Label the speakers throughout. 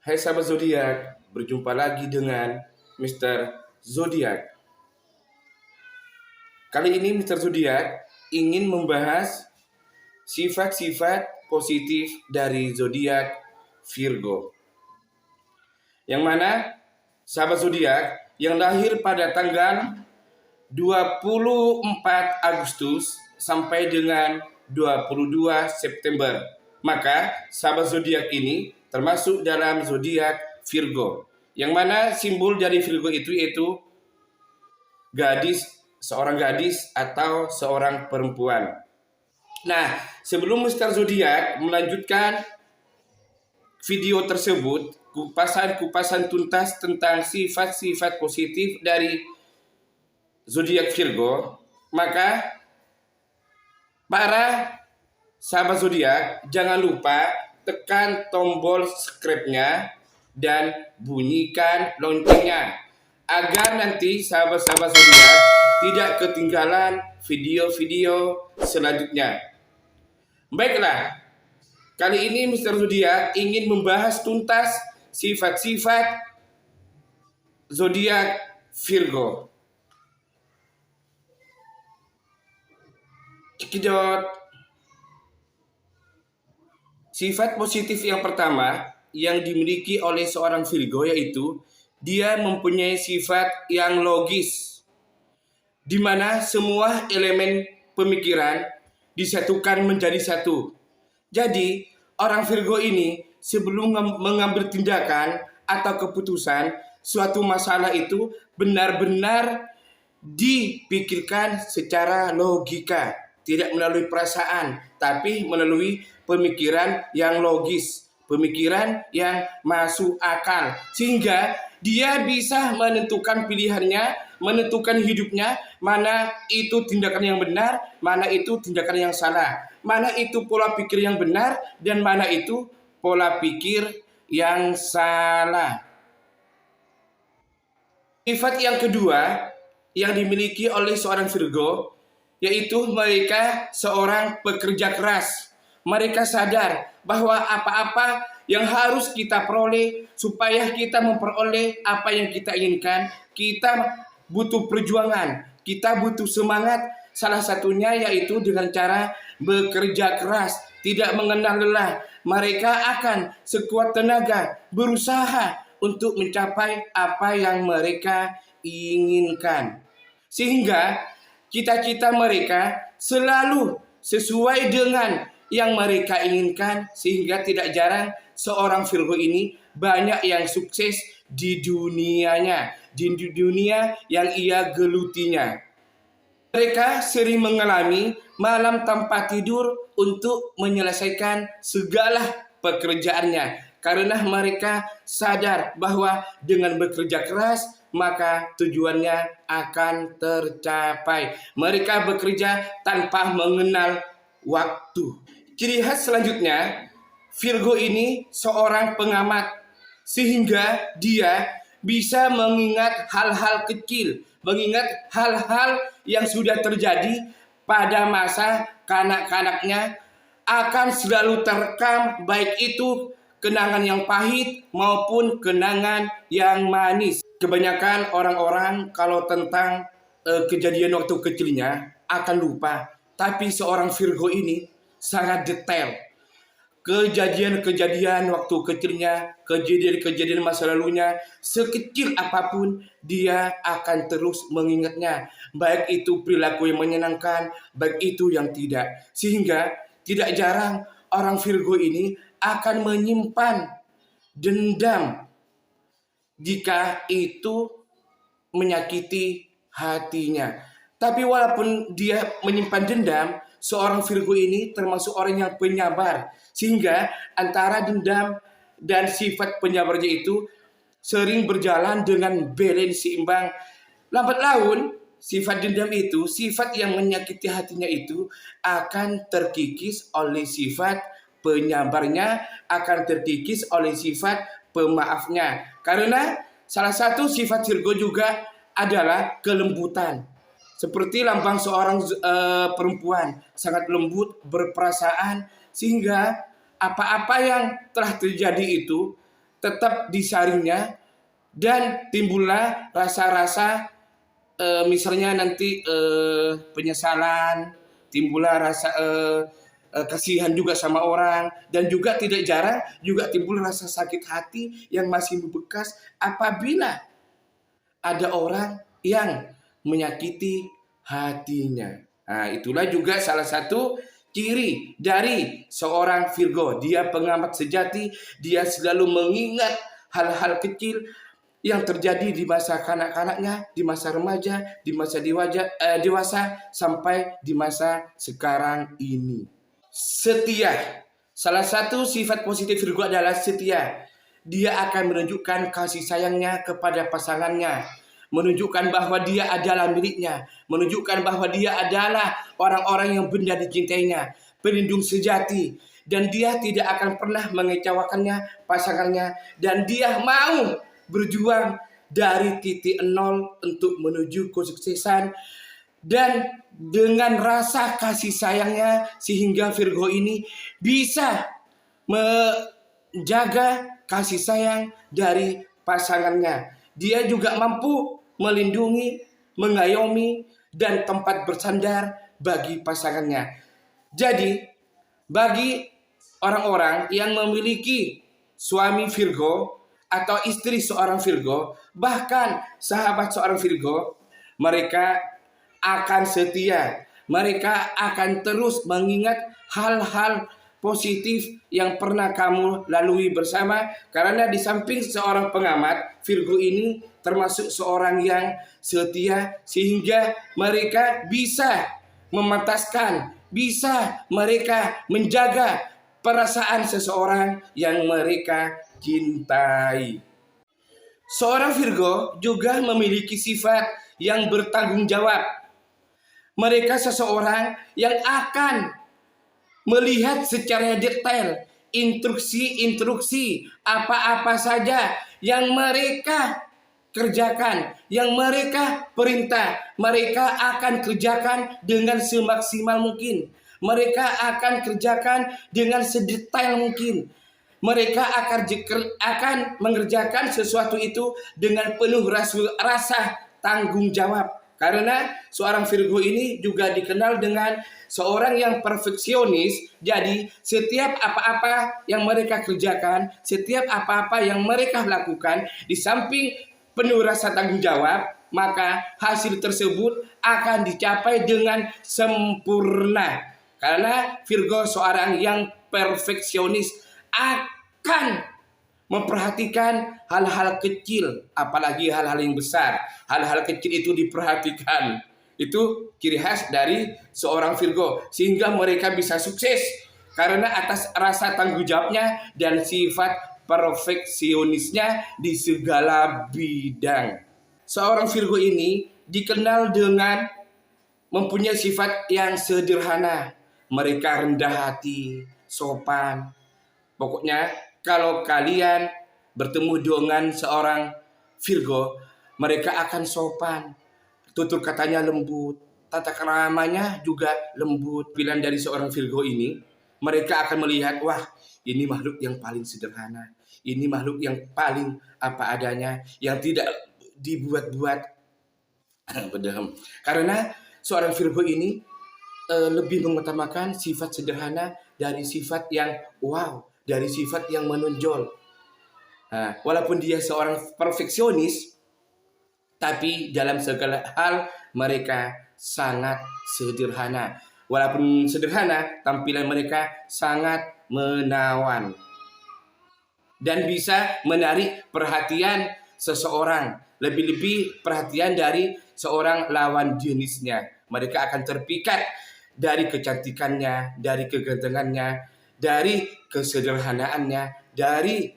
Speaker 1: Hai sahabat zodiak, berjumpa lagi dengan Mr. Zodiak. Kali ini Mr. Zodiak ingin membahas sifat-sifat positif dari zodiak Virgo. Yang mana sahabat zodiak yang lahir pada tanggal 24 Agustus sampai dengan 22 September. Maka sahabat zodiak ini termasuk dalam zodiak Virgo. Yang mana simbol dari Virgo itu yaitu gadis, seorang gadis atau seorang perempuan. Nah, sebelum Mr. Zodiak melanjutkan video tersebut, kupasan tuntas tentang sifat-sifat positif dari zodiak Virgo, maka para sahabat zodiak jangan lupa tekan tombol subscribe-nya dan bunyikan loncengnya agar nanti sahabat-sahabat zodiak tidak ketinggalan video-video selanjutnya. Baiklah, kali ini Mr. Zodiak ingin membahas tuntas sifat-sifat zodiak Virgo. Cekidot. Sifat positif yang pertama yang dimiliki oleh seorang Virgo yaitu dia mempunyai sifat yang logis, di mana semua elemen pemikiran disatukan menjadi satu. Jadi orang Virgo ini sebelum mengambil tindakan atau keputusan suatu masalah itu benar-benar dipikirkan secara logika, tidak melalui perasaan, tapi melalui pemikiran yang logis, pemikiran yang masuk akal, sehingga dia bisa menentukan pilihannya, menentukan hidupnya, mana itu tindakan yang benar, mana itu tindakan yang salah, mana itu pola pikir yang benar, dan mana itu pola pikir yang salah. Sifat yang kedua yang dimiliki oleh seorang Virgo yaitu mereka seorang pekerja keras. Mereka sadar bahwa apa-apa yang harus kita peroleh supaya kita memperoleh apa yang kita inginkan, kita butuh perjuangan, kita butuh semangat. Salah satunya yaitu dengan cara bekerja keras, tidak mengenal lelah. Mereka akan sekuat tenaga berusaha untuk mencapai apa yang mereka inginkan. Sehingga cita-cita mereka selalu sesuai dengan yang mereka inginkan, sehingga tidak jarang seorang Virgo ini banyak yang sukses di dunianya, di dunia yang ia gelutinya. Mereka sering mengalami malam tanpa tidur untuk menyelesaikan segala pekerjaannya, karena mereka sadar bahwa dengan bekerja keras maka tujuannya akan tercapai. Mereka bekerja tanpa mengenal waktu. Ciri khas selanjutnya, Virgo ini seorang pengamat, sehingga dia bisa mengingat hal-hal kecil, mengingat hal-hal yang sudah terjadi pada masa kanak-kanaknya, akan selalu terekam, baik itu kenangan yang pahit maupun kenangan yang manis. Kebanyakan orang-orang kalau tentang kejadian waktu kecilnya akan lupa, tapi seorang Virgo ini sangat detail. Kejadian-kejadian waktu kecilnya, kejadian-kejadian masa lalunya, sekecil apapun dia akan terus mengingatnya, baik itu perilaku yang menyenangkan, baik itu yang tidak. Sehingga tidak jarang orang Virgo ini akan menyimpan dendam jika itu menyakiti hatinya. Tapi walaupun dia menyimpan dendam, seorang Virgo ini termasuk orang yang penyabar, sehingga antara dendam dan sifat penyabarnya itu sering berjalan dengan balance seimbang. Lambat laun sifat dendam itu, sifat yang menyakiti hatinya itu akan terkikis oleh sifat penyabarnya, akan terkikis oleh sifat pemaafnya. Karena salah satu sifat Virgo juga adalah kelembutan. Seperti lambang seorang perempuan, sangat lembut, berperasaan, sehingga apa-apa yang telah terjadi itu tetap disaringnya, dan timbullah rasa-rasa misalnya nanti penyesalan, timbullah rasa kasihan juga sama orang, dan juga tidak jarang juga timbul rasa sakit hati yang masih membekas apabila ada orang yang menyakiti hatinya. Nah, itulah juga salah satu ciri dari seorang Virgo. Dia pengamat sejati, dia selalu mengingat hal-hal kecil yang terjadi di masa kanak-kanaknya, di masa remaja, di masa dewasa, sampai di masa sekarang ini. Setia. Salah satu sifat positif Virgo adalah setia. Dia akan menunjukkan kasih sayangnya kepada pasangannya, menunjukkan bahwa dia adalah miliknya, menunjukkan bahwa dia adalah orang-orang yang benar dicintainya, pelindung sejati, dan dia tidak akan pernah mengecewakannya, pasangannya, dan dia mau berjuang dari titik nol untuk menuju kesuksesan. Dan dengan rasa kasih sayangnya sehingga Virgo ini bisa menjaga kasih sayang dari pasangannya. Dia juga mampu melindungi, mengayomi, dan tempat bersandar bagi pasangannya. Jadi, bagi orang-orang yang memiliki suami Virgo atau istri seorang Virgo, bahkan sahabat seorang Virgo, mereka akan setia. Mereka akan terus mengingat hal-hal positif yang pernah kamu lalui bersama. Karena di samping seorang pengamat, Virgo ini termasuk seorang yang setia, sehingga mereka bisa memantaskan, bisa mereka menjaga perasaan seseorang yang mereka cintai. Seorang Virgo juga memiliki sifat yang bertanggung jawab. Mereka seseorang yang akan melihat secara detail instruksi-instruksi apa-apa saja yang mereka kerjakan, yang mereka perintah, mereka akan kerjakan dengan semaksimal mungkin. Mereka akan kerjakan dengan sedetail mungkin. Mereka akan mengerjakan sesuatu itu dengan penuh rasa tanggung jawab. Karena seorang Virgo ini juga dikenal dengan seorang yang perfeksionis. Jadi setiap apa-apa yang mereka kerjakan, setiap apa-apa yang mereka lakukan, di samping penuh rasa tanggung jawab, maka hasil tersebut akan dicapai dengan sempurna. Karena Virgo seorang yang perfeksionis akan memperhatikan hal-hal kecil, apalagi hal-hal yang besar. Hal-hal kecil itu diperhatikan. Itu ciri khas dari seorang Virgo, sehingga mereka bisa sukses karena atas rasa tanggung jawabnya dan sifat perfeksionisnya di segala bidang. Seorang Virgo ini dikenal dengan mempunyai sifat yang sederhana. Mereka rendah hati, sopan. Pokoknya kalau kalian bertemu dengan seorang Virgo, mereka akan sopan, tutur katanya lembut, tata keramanya juga lembut. Pilihan dari seorang Virgo ini, mereka akan melihat, wah, ini makhluk yang paling sederhana, ini makhluk yang paling apa adanya, yang tidak dibuat-buat. Karena seorang Virgo ini lebih mengutamakan sifat sederhana dari sifat yang wow, dari sifat yang menonjol. Nah, walaupun dia seorang perfeksionis, tapi dalam segala hal mereka sangat sederhana. Walaupun sederhana, tampilan mereka sangat menawan dan bisa menarik perhatian seseorang, lebih-lebih perhatian dari seorang lawan jenisnya. Mereka akan terpikat dari kecantikannya, dari kegantengannya, dari kesederhanaannya, dari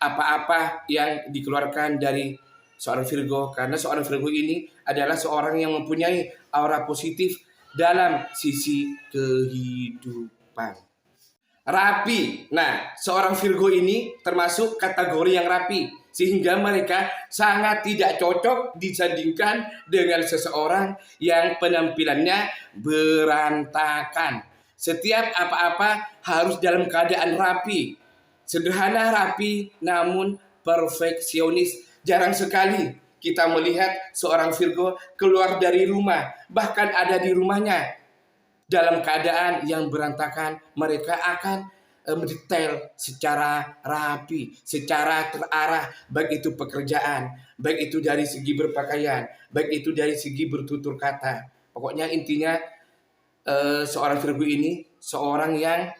Speaker 1: apa-apa yang dikeluarkan dari seorang Virgo. Karena seorang Virgo ini adalah seorang yang mempunyai aura positif dalam sisi kehidupan. Rapi. Nah, seorang Virgo ini termasuk kategori yang rapi, sehingga mereka sangat tidak cocok disandingkan dengan seseorang yang penampilannya berantakan. Setiap apa-apa harus dalam keadaan rapi. sederhana, rapi, namun perfeksionis. Jarang sekali kita melihat seorang Virgo keluar dari rumah, bahkan ada di rumahnya dalam keadaan yang berantakan. Mereka akan mendetail secara rapi, secara terarah, baik itu pekerjaan, baik itu dari segi berpakaian, baik itu dari segi bertutur kata. Pokoknya intinya seorang Virgo ini seorang yang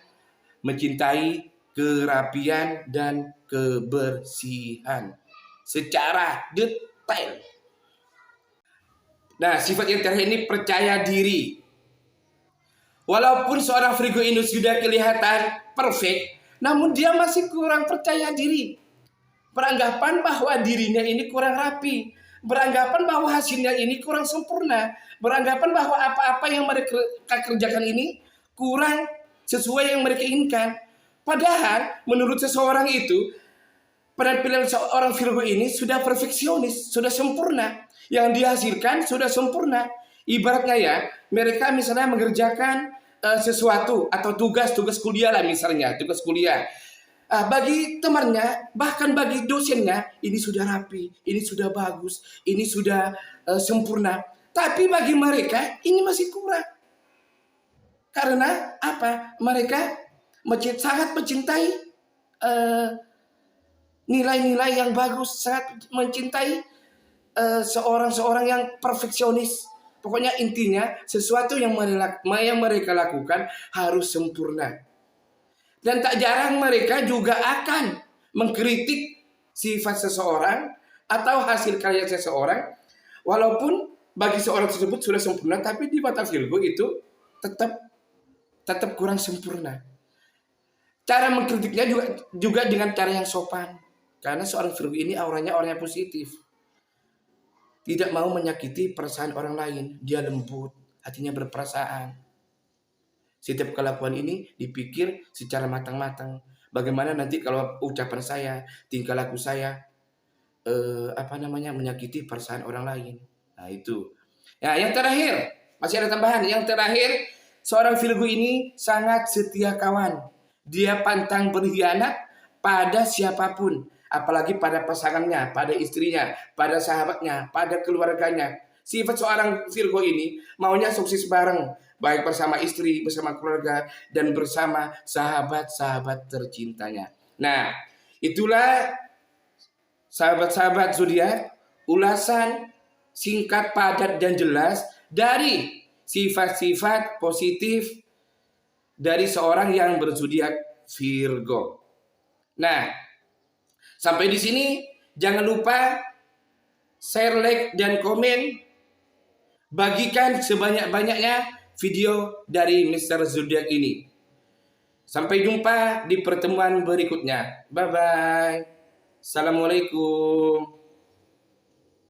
Speaker 1: mencintai kerapian dan kebersihan secara detail. Nah, sifat yang terakhir ini percaya diri. Walaupun seorang Virgo ini sudah kelihatan perfect, namun dia masih kurang percaya diri. Beranggapan bahwa dirinya ini kurang rapi, beranggapan bahwa hasilnya ini kurang sempurna, beranggapan bahwa apa-apa yang mereka kerjakan ini kurang sesuai yang mereka inginkan. Padahal menurut seseorang itu, penampilan seorang Virgo ini sudah perfeksionis, sudah sempurna. Yang dihasilkan sudah sempurna. Ibaratnya ya, mereka misalnya mengerjakan sesuatu atau tugas kuliah lah misalnya, tugas kuliah. Bagi temannya, bahkan bagi dosennya, ini sudah rapi, ini sudah bagus, ini sudah sempurna. Tapi bagi mereka, ini masih kurang. Karena apa? Mereka sangat mencintai nilai-nilai yang bagus, sangat mencintai seorang yang perfeksionis. Pokoknya intinya sesuatu yang mereka lakukan harus sempurna. Dan tak jarang mereka juga akan mengkritik sifat seseorang atau hasil karya seseorang. Walaupun bagi seorang tersebut sudah sempurna, tapi di mata Virgo itu tetap kurang sempurna. Cara mengkritiknya juga dengan cara yang sopan. Karena seorang Virgo ini auranya positif. Tidak mau menyakiti perasaan orang lain. Dia lembut, hatinya berperasaan. Setiap kelakuan ini dipikir secara matang-matang. Bagaimana nanti kalau ucapan saya, tingkah laku saya, menyakiti perasaan orang lain. Nah itu. Ya, yang terakhir, masih ada tambahan. Yang terakhir, seorang Virgo ini sangat setia kawan. Dia pantang berkhianat pada siapapun. Apalagi pada pasangannya, pada istrinya, pada sahabatnya, pada keluarganya. Sifat seorang Virgo ini maunya sukses bareng, baik bersama istri, bersama keluarga, dan bersama sahabat-sahabat tercintanya. Nah, itulah sahabat-sahabat zodiak, ulasan singkat, padat, dan jelas dari sifat-sifat positif dari seorang yang berzodiak Virgo. Nah, sampai di sini jangan lupa share, like, dan komen. Bagikan sebanyak-banyaknya video dari Mr. Zodiak ini. Sampai jumpa di pertemuan berikutnya. Bye-bye. Assalamualaikum.